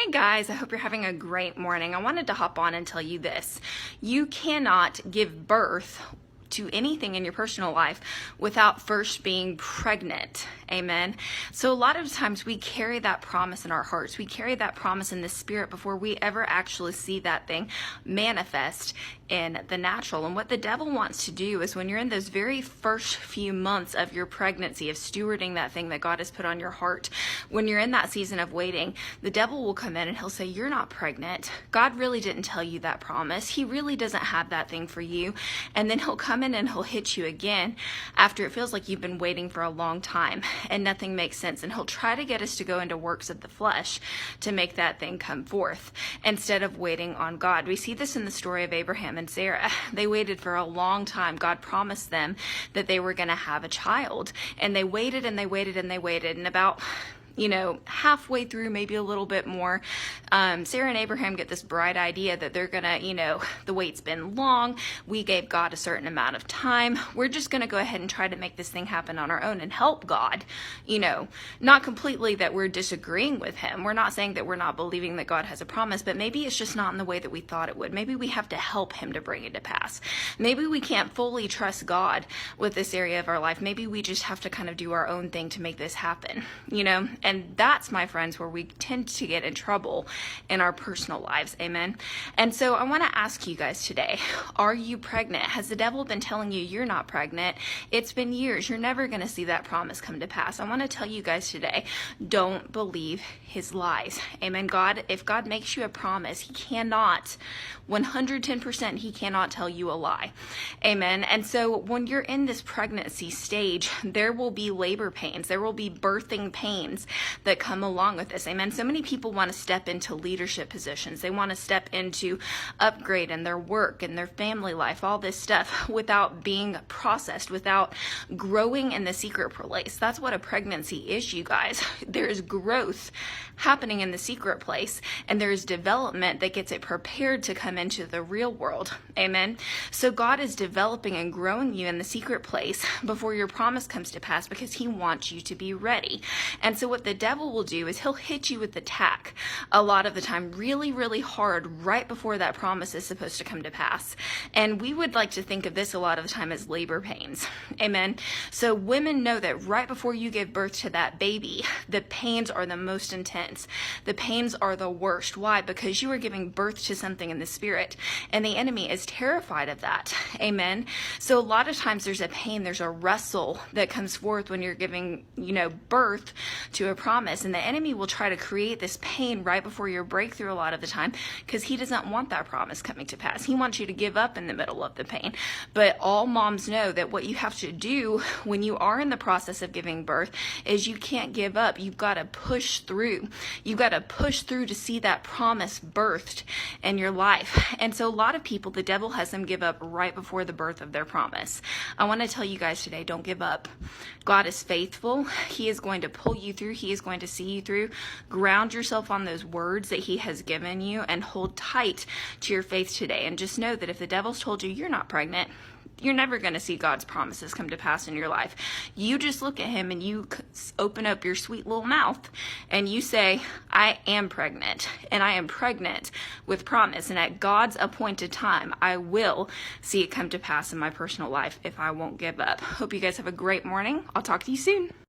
Hey guys, I hope you're having a great morning. I wanted to hop on and tell you this. You cannot give birth to anything in your personal life without first being pregnant. Amen. So a lot of times we carry that promise in our hearts. We carry that promise in the spirit before we ever actually see that thing manifest in the natural. And what the devil wants to do is when you're in those very first few months of your pregnancy, of stewarding that thing that God has put on your heart, when you're in that season of waiting, the devil will come in and he'll say, you're not pregnant. God really didn't tell you that promise. He really doesn't have that thing for you. And then he'll come in and he'll hit you again after it feels like you've been waiting for a long time and nothing makes sense. And he'll try to get us to go into works of the flesh to make that thing come forth instead of waiting on God. We see this in the story of Abraham and Sarah. They waited for a long time. God promised them that they were going to have a child, and they waited and they waited and they waited, and about halfway through, maybe a little bit more, Sarah and Abraham get this bright idea that they're gonna, the wait's been long. We gave God a certain amount of time. We're just gonna go ahead and try to make this thing happen on our own and help God. Not completely that we're disagreeing with him. We're not saying that we're not believing that God has a promise, but maybe it's just not in the way that we thought it would. Maybe we have to help him to bring it to pass. Maybe we can't fully trust God with this area of our life. Maybe we just have to kind of do our own thing to make this happen, And that's, my friends, where we tend to get in trouble in our personal lives. Amen. And so I want to ask you guys today, are you pregnant? Has the devil been telling you you're not pregnant? It's been years. You're never going to see that promise come to pass. I want to tell you guys today, don't believe his lies. Amen. If God makes you a promise, he cannot, 110%, he cannot tell you a lie. Amen. And so when you're in this pregnancy stage, there will be labor pains. There will be birthing pains that come along with this. Amen. So many people want to step into leadership positions. They want to step into upgrade in their work and their family life, all this stuff, without being processed, without growing in the secret place. That's what a pregnancy is, you guys. There's growth happening in the secret place, and there's development that gets it prepared to come into the real world. Amen. So God is developing and growing you in the secret place before your promise comes to pass, because he wants you to be ready. And so what the devil will do is he'll hit you with the tack a lot of the time really, really hard right before that promise is supposed to come to pass. And we would like to think of this a lot of the time as labor pains. Amen. So women know that right before you give birth to that baby, the pains are the most intense. The pains are the worst. Why? Because you are giving birth to something in the spirit, and the enemy is terrified of that. Amen. So a lot of times there's a pain, there's a wrestle that comes forth when you're giving, birth to a promise, and the enemy will try to create this pain right before your breakthrough a lot of the time, because he doesn't want that promise coming to pass. He wants you to give up in the middle of the pain. But all moms know that what you have to do when you are in the process of giving birth is you can't give up. You've got to push through. You've got to push through to see that promise birthed in your life. And so a lot of people, the devil has them give up right before the birth of their promise. I want to tell you guys today, don't give up. God is faithful. He is going to pull you through. He is going to see you through. Ground yourself on those words that he has given you and hold tight to your faith today. And just know that if the devil's told you you're not pregnant, you're never going to see God's promises come to pass in your life. You just look at him and you open up your sweet little mouth and you say, I am pregnant, and I am pregnant with promise. And at God's appointed time, I will see it come to pass in my personal life if I won't give up. Hope you guys have a great morning. I'll talk to you soon.